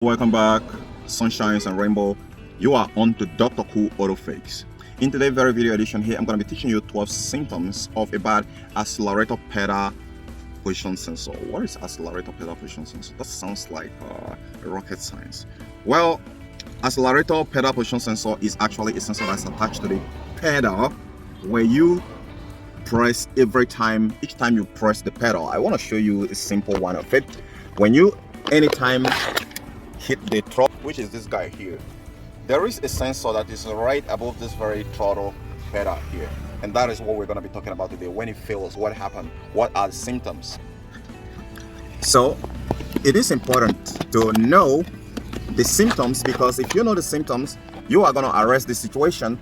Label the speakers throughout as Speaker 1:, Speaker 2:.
Speaker 1: Welcome back, sunshines and rainbow. You are on to Dr. Cool Auto Fix. In today's very video edition here, I'm going to be teaching you 12 symptoms of a bad accelerator pedal position sensor. What is accelerator pedal position sensor? That sounds like rocket science. Well, accelerator pedal position sensor is actually a sensor that's attached to the pedal where you press each time you press the pedal. I want to show you a simple one of it. When you anytime hit the throttle, which is this guy here, there is a sensor that is right above this very throttle pedal here, and that is what we're going to be talking about today. When it fails, what happened, what are the symptoms? So it is important to know the symptoms, because if you know the symptoms, you are going to arrest the situation.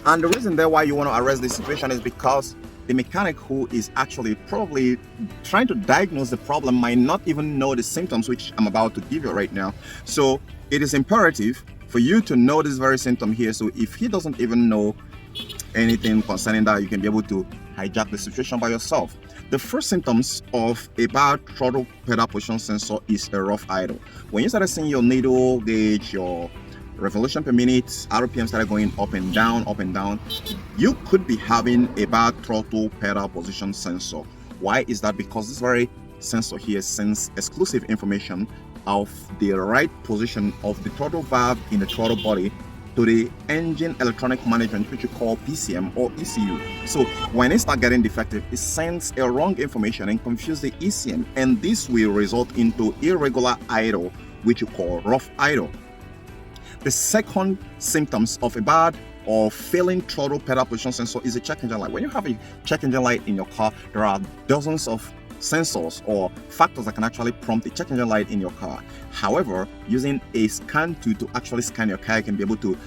Speaker 1: And the reason why you want to arrest the situation is because the mechanic who is actually probably trying to diagnose the problem might not even know the symptoms which I'm about to give you right now. So it is imperative for you to know this very symptom here. So if he doesn't even know anything concerning that, you can be able to hijack the situation by yourself. The first symptoms of a bad throttle pedal position sensor is a rough idle. When you start seeing your needle gauge, your revolution per minute, RPM started going up and down, you could be having a bad throttle pedal position sensor. Why is that? Because this very sensor here sends exclusive information of the right position of the throttle valve in the throttle body to the engine electronic management, which you call PCM or ECU. So when it starts getting defective, it sends a wrong information and confuses the ECM, and this will result into irregular idle, which you call rough idle. The second symptoms of a bad or failing throttle pedal position sensor is a check engine light. When you have a check engine light in your car, there are dozens of sensors or factors that can actually prompt a check engine light in your car. However, using a scan tool to actually scan your car, you can be able to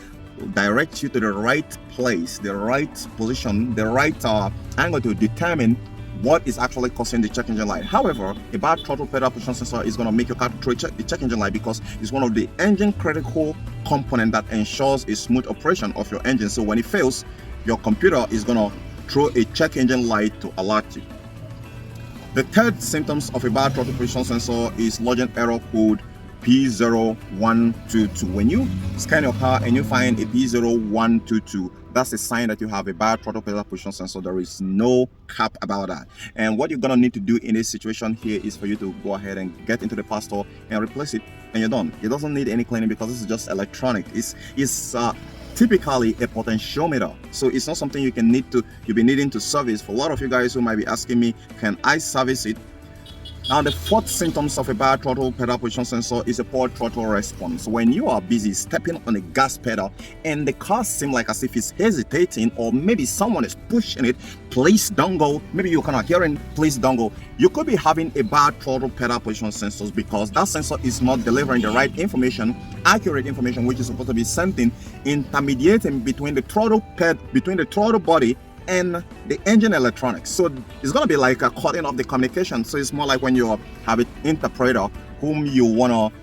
Speaker 1: direct you to the right place, the right position, the right angle to determine what is actually causing the check engine light. However, a bad throttle pedal position sensor is going to make your car throw the check engine light, because it's one of the engine critical component that ensures a smooth operation of your engine. So when it fails, your computer is going to throw a check engine light to alert you. The third symptoms of a bad throttle position sensor is login error code P0122. When you scan your car and you find a P0122, that's a sign that you have a bad throttle pedal position sensor. There is no cap about that. And what you're gonna need to do in this situation here is for you to go ahead and get into the power store and replace it, and you're done. It doesn't need any cleaning because this is just electronic. It's typically a potentiometer, so it's not something you'll be needing to service. For a lot of you guys who might be asking me, can I service it? Now, the fourth symptoms of a bad throttle pedal position sensor is a poor throttle response. When you are busy stepping on a gas pedal and the car seems like as if it's hesitating, or maybe someone is pushing it, please don't go. Maybe you're kind of hearing, please don't go. You could be having a bad throttle pedal position sensors because that sensor is not delivering the right information, accurate information, which is supposed to be something intermediating between the throttle body and the engine electronics. So it's going to be like a cutting off the communication. So it's more like when you have an interpreter whom you want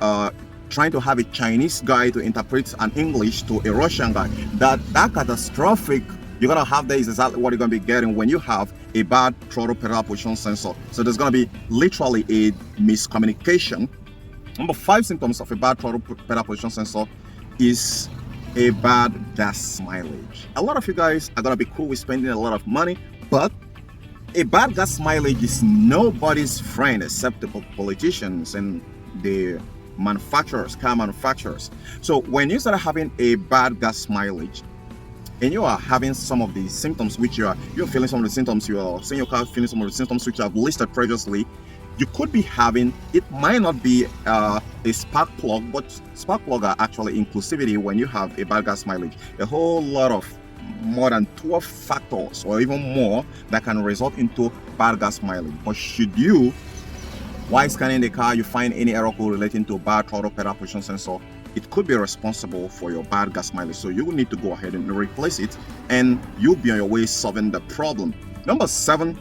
Speaker 1: to trying to have a Chinese guy to interpret an English to a Russian guy. That catastrophic you're going to have there is exactly what you're going to be getting when you have a bad throttle pedal position sensor. So there's going to be literally a miscommunication. Number 5 symptoms of a bad throttle pedal position sensor is a bad gas mileage. A lot of you guys are gonna be cool with spending a lot of money, but a bad gas mileage is nobody's friend except the politicians and the manufacturers, car manufacturers. So when you start having a bad gas mileage and you are having some of the symptoms, which you're feeling some of the symptoms, you are seeing your car feeling some of the symptoms which I've listed previously, you could be having, it might not be a spark plug, but spark plug are actually inclusivity when you have a bad gas mileage. A whole lot of more than 12 factors or even more that can result into bad gas mileage. But should you, while scanning the car, you find any error code relating to bad throttle pedal position sensor, it could be responsible for your bad gas mileage. So you will need to go ahead and replace it, and you'll be on your way solving the problem. Number 6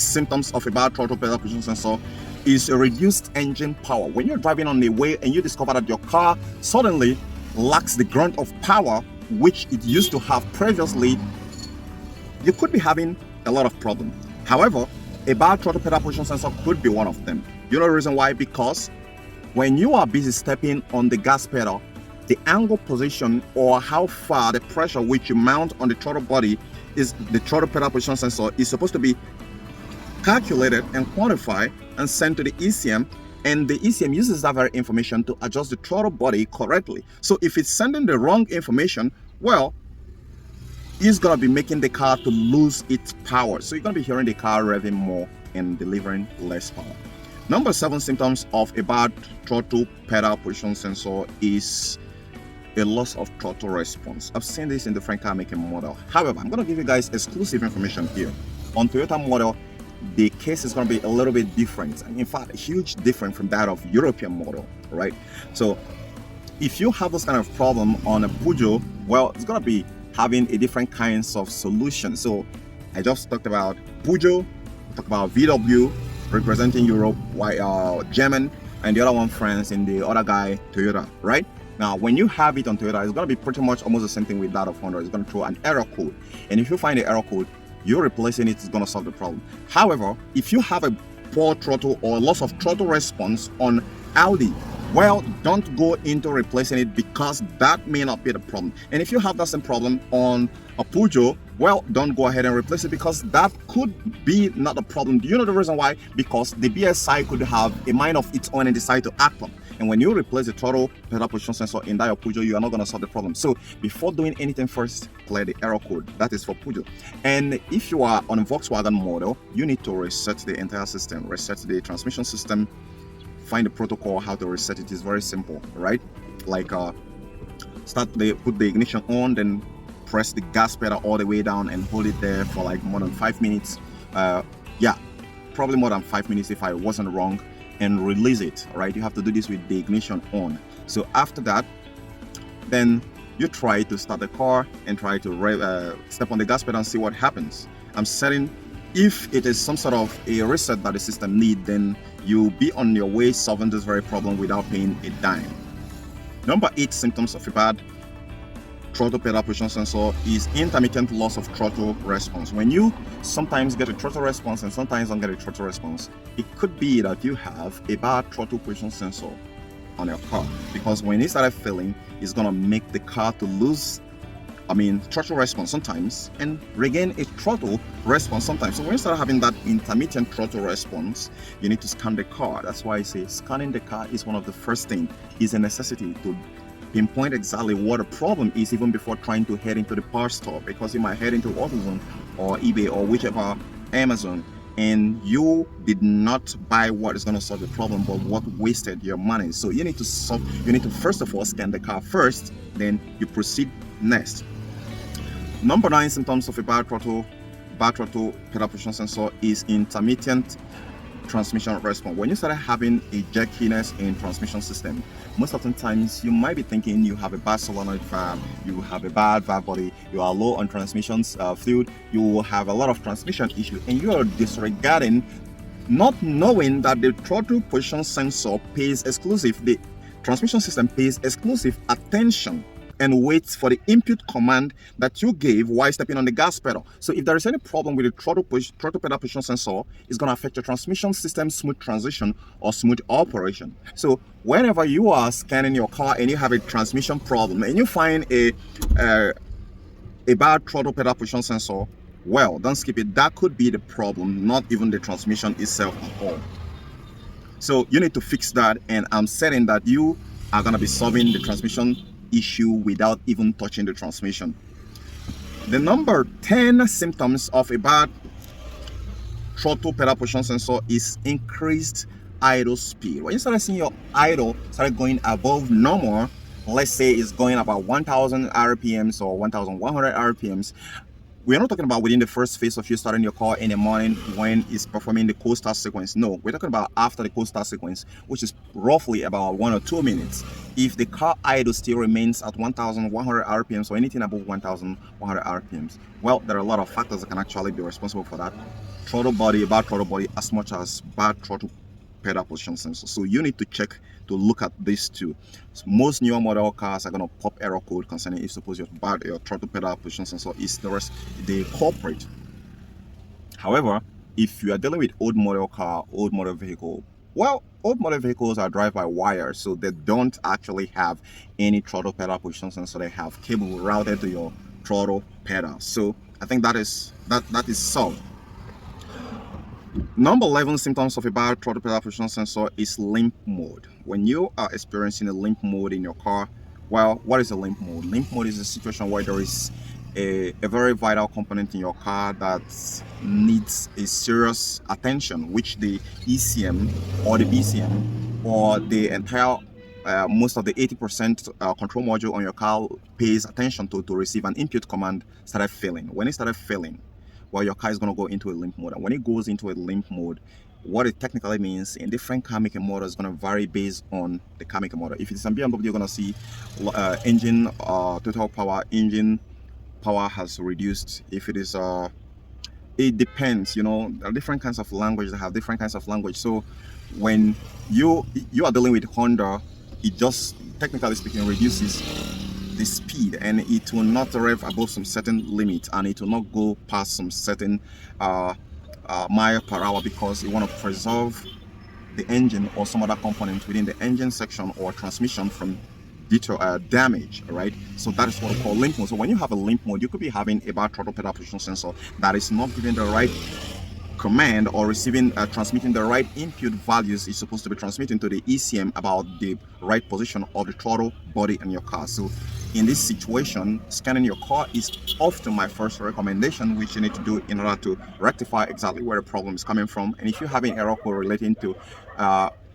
Speaker 1: symptoms of a bad throttle pedal position sensor is a reduced engine power. When you're driving on the way and you discover that your car suddenly lacks the grunt of power which it used to have previously, you could be having a lot of problems. However, a bad throttle pedal position sensor could be one of them. You know the reason why? Because when you are busy stepping on the gas pedal, the angle position or how far the pressure which you mount on the throttle body is the throttle pedal position sensor is supposed to be calculated and quantified and sent to the ECM, and the ECM uses that very information to adjust the throttle body correctly. So if it's sending the wrong information, well, it's gonna be making the car to lose its power. So you're gonna be hearing the car revving more and delivering less power. Number 7 symptoms of a bad throttle pedal position sensor is a loss of throttle response. I've seen this in different car making model. However, I'm going to give you guys exclusive information here. On Toyota model, the case is going to be a little bit different. In fact, a huge different from that of European model, right? So if you have this kind of problem on a Peugeot, well, it's going to be having a different kinds of solution. So I just talked about Peugeot, talked about VW representing Europe, German, and the other one France, and the other guy Toyota, right? Now, when you have it on Toyota, it's going to be pretty much almost the same thing with that of Honda. It's going to throw an error code. And if you find the error code, you're replacing it is going to solve the problem. However, if you have a poor throttle or loss of throttle response on Audi, well, don't go into replacing it because that may not be the problem. And if you have that same problem on a Peugeot, well, don't go ahead and replace it because that could be not the problem. Do you know the reason why? Because the BSI could have a mind of its own and decide to act on. And when you replace the throttle pedal position sensor in that Peugeot, you are not going to solve the problem. So before doing anything, first clear the error code. That is for Peugeot. And if you are on a Volkswagen model, you need to reset the entire system, reset the transmission system, find the protocol how to reset it. Is very simple, right? Like put the ignition on, then press the gas pedal all the way down and hold it there for like more than 5 minutes. Yeah, probably more than 5 minutes if I wasn't wrong, and release it. Right, you have to do this with the ignition on. So after that, then you try to start the car and try to step on the gas pedal and see what happens. I'm setting, if it is some sort of a reset that the system needs, then you'll be on your way solving this very problem without paying a dime. Number 8 symptoms of a bad throttle pedal position sensor is intermittent loss of throttle response. When you sometimes get a throttle response and sometimes don't get a throttle response, it could be that you have a bad throttle position sensor on your car, because when it started failing, it's gonna make the car to lose throttle response sometimes and regain a throttle response sometimes. So when you start having that intermittent throttle response, you need to scan the car. That's why I say scanning the car is one of the first things. It's a necessity to pinpoint exactly what the problem is even before trying to head into the parts store, because you might head into AutoZone or eBay or whichever, Amazon, and you did not buy what is going to solve the problem but what wasted your money. So you need to first of all scan the car first, then you proceed next. Number 9 symptoms of a bad throttle pedal position sensor is intermittent transmission response. When you start having a jerkiness in transmission system, most of the times you might be thinking you have a bad solenoid valve, you have a bad valve body, you are low on transmission fluid, you will have a lot of transmission issues, and you are disregarding, not knowing that the throttle position sensor pays exclusive, the transmission system pays exclusive attention and waits for the input command that you gave while stepping on the gas pedal. So if there is any problem with the throttle pedal position sensor, it's going to affect your transmission system smooth transition or smooth operation. So whenever you are scanning your car and you have a transmission problem and you find a bad throttle pedal position sensor, well, don't skip it. That could be the problem, not even the transmission itself at all. So you need to fix that, and I'm setting that you are going to be solving the transmission issue without even touching the transmission. The number 10 symptoms of a bad throttle pedal position sensor is increased idle speed. When you start seeing your idle start going above normal, let's say it's going about 1000 RPMs or 1100 RPMs, we're not talking about within the first phase of you starting your car in the morning when it's performing the cold start sequence. No, we're talking about after the cold start sequence, which is roughly about 1 or 2 minutes. If the car idle still remains at 1100 RPMs or anything above 1100 RPMs, well, there are a lot of factors that can actually be responsible for that. Throttle body, bad throttle body, as much as bad throttle pedal position sensor. So you need to check to look at these two. So most newer model cars are going to pop error code concerning if suppose your throttle pedal position sensor is the culprit. However, if you are dealing with old model car, old model vehicle, Well, old model vehicles are driven by wire, so they don't actually have any throttle pedal position sensor. They have cable routed to your throttle pedal. So I think that is solved. Number 11 symptoms of a bad throttle pedal position sensor is limp mode. When you are experiencing a limp mode in your car, well, what is a limp mode? Limp mode is a situation where there is a very vital component in your car that needs a serious attention, which the ECM or the BCM or the entire most of the 80% control module on your car pays attention to receive an input command started failing. When it started failing, well, your car is going to go into a limp mode. And when it goes into a limp mode, what it technically means in different car making models is going to vary based on the car making model. If it's a BMW, you're going to see engine total power, engine power has reduced. If it is it depends, you know, there are different kinds of language that have different kinds of language. So when you are dealing with Honda, it just technically speaking reduces the speed, and it will not rev above some certain limit, and it will not go past some certain mile per hour, because you want to preserve the engine or some other component within the engine section or transmission from damage. Right, so that is what we call limp mode. So when you have a limp mode, you could be having a bad throttle pedal position sensor that is not giving the right command or receiving transmitting the right input values is supposed to be transmitting to the ECM about the right position of the throttle body in your car. So in this situation, scanning your car is often my first recommendation, which you need to do in order to rectify exactly where the problem is coming from. And if you have an error code relating to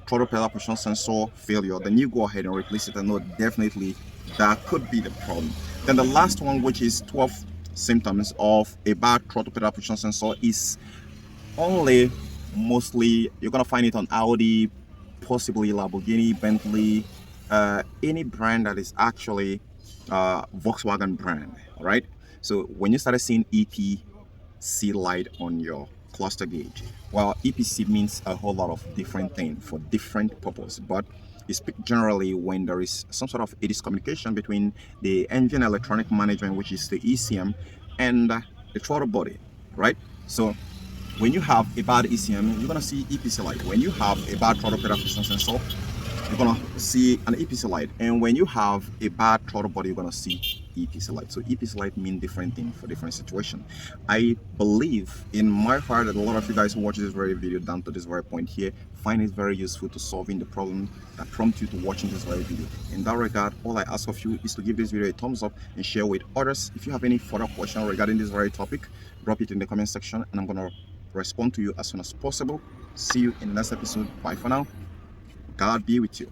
Speaker 1: throttle pedal position sensor failure, then you go ahead and replace it, and know definitely that could be the problem. Then the last one, which is 12 symptoms of a bad throttle pedal position sensor, is only mostly you're gonna find it on Audi, possibly Lamborghini, Bentley, any brand that is actually Volkswagen brand, right? So when you started seeing EPC light on your cluster gauge, well, EPC means a whole lot of different things for different purpose, but you speak generally when there is some sort of discommunication between the engine electronic management, which is the ECM, and the throttle body, right? So when you have a bad ECM, you're gonna see EPC light. When you have a bad throttle pedal position sensor, you're gonna see an EPC light. And when you have a bad throttle body, you're gonna see EPC light. So EPC light mean different things for different situations. I believe in my heart that a lot of you guys who watch this very video down to this very point here find it very useful to solving the problem that prompt you to watching this very video. In that regard, all I ask of you is to give this video a thumbs up and share with others. If you have any further question regarding this very topic, drop it in the comment section and I'm gonna respond to you as soon as possible. See you in the next episode. Bye for now. God be with you.